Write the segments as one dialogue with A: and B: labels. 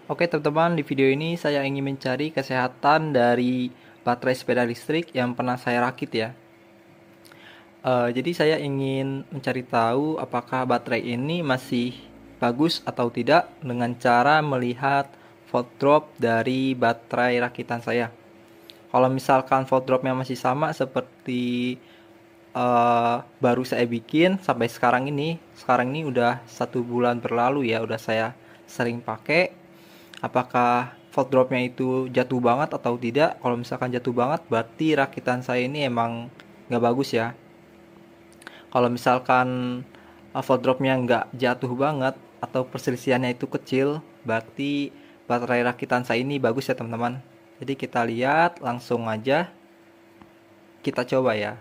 A: Oke teman-teman, di video ini saya ingin mencari kesehatan dari baterai sepeda listrik yang pernah saya rakit ya. Jadi saya ingin mencari tahu apakah baterai ini masih bagus atau tidak dengan cara melihat volt drop dari baterai rakitan saya. Kalau misalkan volt dropnya masih sama seperti baru saya bikin sampai sekarang ini udah 1 bulan berlalu ya, udah saya sering pakai. Apakah volt dropnya itu jatuh banget atau tidak? Kalau misalkan jatuh banget, berarti rakitan saya ini emang nggak bagus ya. Kalau misalkan volt dropnya nggak jatuh banget atau perselisihannya itu kecil, berarti baterai rakitan saya ini bagus ya teman-teman. Jadi kita lihat langsung aja, kita coba ya.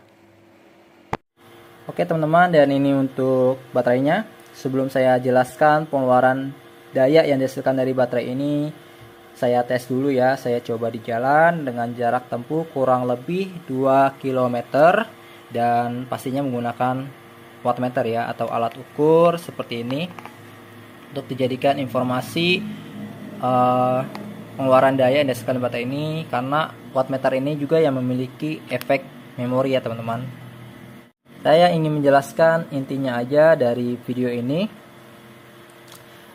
A: Oke teman-teman, dan ini untuk baterainya. Sebelum saya jelaskan pengeluaran daya yang dihasilkan dari baterai ini, saya tes dulu ya. Saya coba di jalan dengan jarak tempuh kurang lebih 2 km dan pastinya menggunakan wattmeter ya, atau alat ukur seperti ini untuk dijadikan informasi pengeluaran daya yang dihasilkan baterai ini, karena wattmeter ini juga yang memiliki efek memori ya teman-teman. Saya ingin menjelaskan intinya aja dari video ini.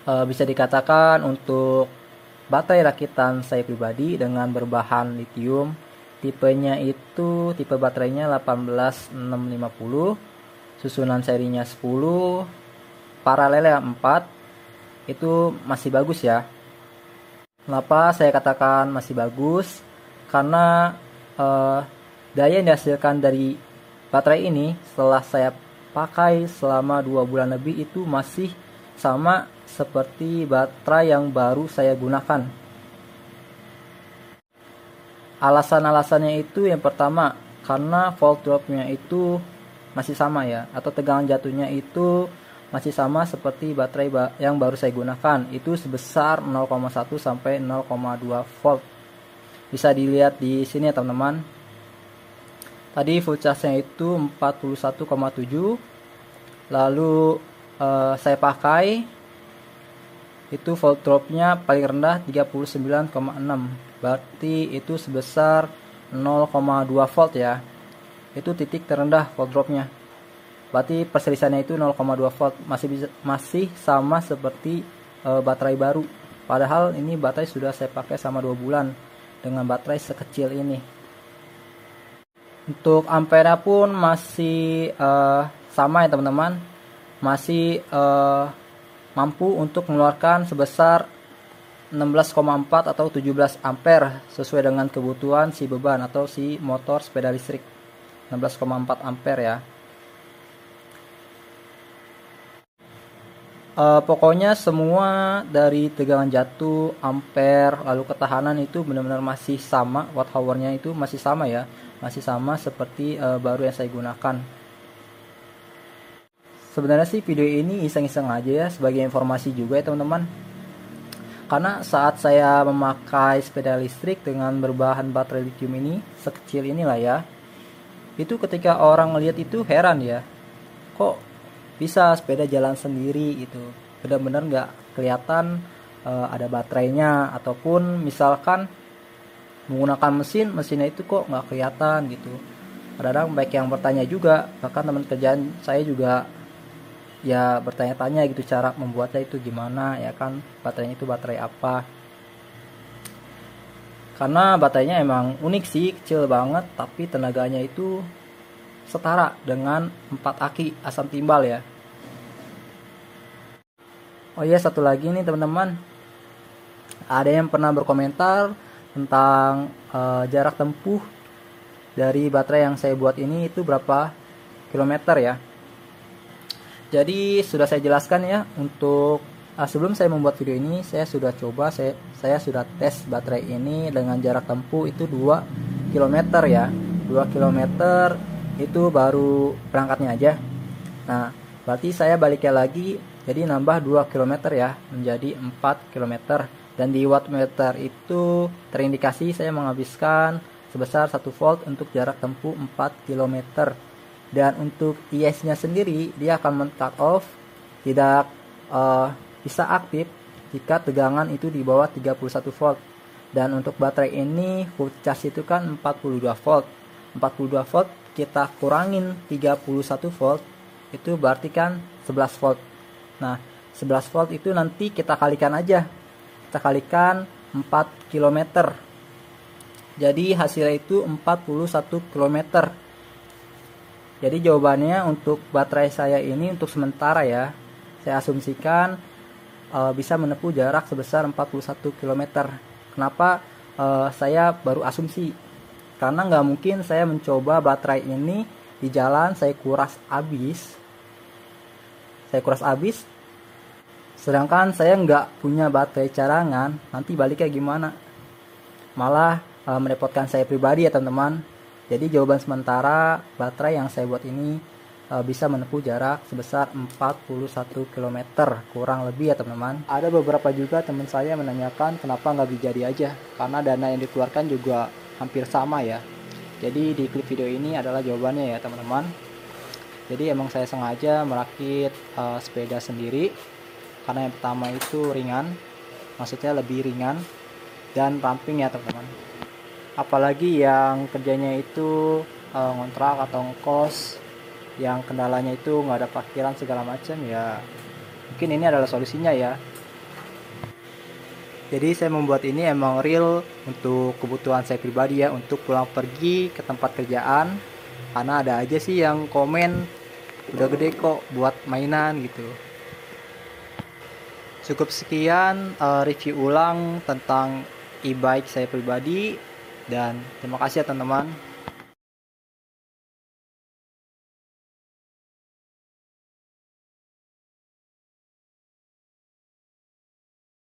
A: Bisa dikatakan untuk baterai rakitan saya pribadi dengan berbahan lithium, tipenya itu tipe baterainya 18650, susunan serinya 10, paralelnya 4, itu masih bagus ya. Kenapa saya katakan masih bagus? Karena daya yang dihasilkan dari baterai ini setelah saya pakai selama 2 bulan lebih itu masih sama seperti baterai yang baru saya gunakan. Alasan-alasannya itu yang pertama, karena volt dropnya itu masih sama ya, atau tegangan jatuhnya itu masih sama seperti baterai yang baru saya gunakan, itu sebesar 0,1 sampai 0,2 volt. Bisa dilihat di sini ya teman-teman. Tadi full charge-nya itu 41,7. Lalu saya pakai itu volt drop-nya paling rendah 39,6. Berarti itu sebesar 0,2 volt ya. Itu titik terendah volt drop-nya. Berarti perselisihannya itu 0,2 volt, masih sama seperti baterai baru. Padahal ini baterai sudah saya pakai selama 2 bulan dengan baterai sekecil ini. Untuk ampere pun masih sama ya teman-teman, masih mampu untuk mengeluarkan sebesar 16,4 atau 17 ampere sesuai dengan kebutuhan si beban atau si motor sepeda listrik. 16,4 ampere ya. Pokoknya semua dari tegangan jatuh, ampere, lalu ketahanan itu benar-benar masih sama, watt hour-nya itu masih sama ya, masih sama seperti baru yang saya gunakan. Sebenarnya sih video ini iseng-iseng aja ya, sebagai informasi juga ya teman-teman. Karena saat saya memakai sepeda listrik dengan berbahan baterai lithium ini, sekecil inilah ya, itu ketika orang ngelihat itu heran ya, kok bisa sepeda jalan sendiri gitu, benar-benar nggak kelihatan ada baterainya, ataupun misalkan menggunakan mesinnya itu kok nggak kelihatan gitu. Kadang-kadang baik yang bertanya juga, bahkan teman kerjaan saya juga ya bertanya-tanya gitu, cara membuatnya itu gimana ya kan, baterainya itu baterai apa. Karena baterainya emang unik sih, kecil banget, tapi tenaganya itu setara dengan 4 aki asam timbal ya. Oh iya, satu lagi nih teman-teman, ada yang pernah berkomentar tentang jarak tempuh dari baterai yang saya buat ini itu berapa kilometer ya. Jadi sudah saya jelaskan ya, untuk sebelum saya membuat video ini saya sudah coba, saya sudah tes baterai ini dengan jarak tempuh itu 2 km ya. 2 km itu baru berangkatnya aja. Nah, berarti saya baliknya lagi, jadi nambah 2 km ya, menjadi 4 km. Dan di wattmeter itu terindikasi saya menghabiskan sebesar 1 volt untuk jarak tempuh 4 km. Dan untuk ES-nya sendiri, dia akan men-cut off, tidak bisa aktif
B: jika tegangan itu di bawah 31 volt. Dan untuk baterai ini full charge itu kan 42 volt. 42 volt kita kurangin 31 volt, itu berarti kan 11 volt. Nah, 11 volt itu nanti kita kalikan aja. Kita kalikan 4 km. Jadi hasilnya itu 41 km. Jadi jawabannya untuk baterai saya ini untuk sementara ya, saya asumsikan bisa menempuh jarak sebesar 41 km. Kenapa saya baru asumsi? Karena nggak mungkin saya mencoba baterai ini di jalan, saya kuras habis, sedangkan saya nggak punya baterai cadangan, nanti baliknya gimana? Malah merepotkan saya pribadi ya teman-teman. Jadi jawaban sementara baterai yang saya buat ini bisa menempuh jarak sebesar 41 km kurang lebih ya teman-teman. Ada beberapa juga teman saya menanyakan kenapa nggak dijadi aja, karena dana yang dikeluarkan juga hampir sama ya. Jadi di klip video ini adalah jawabannya ya teman-teman. Jadi emang saya sengaja merakit sepeda sendiri karena yang pertama itu ringan, maksudnya lebih ringan dan ramping ya teman-teman. Apalagi yang kerjanya itu ngontrak atau ngkos, yang kendalanya itu nggak ada parkiran segala macam ya, mungkin ini adalah solusinya ya. Jadi saya membuat ini emang real untuk kebutuhan saya pribadi ya, untuk pulang pergi ke tempat kerjaan, karena ada aja sih yang komen udah gede kok buat mainan gitu. Cukup sekian review ulang tentang e-bike saya pribadi, dan terima kasih ya teman-teman.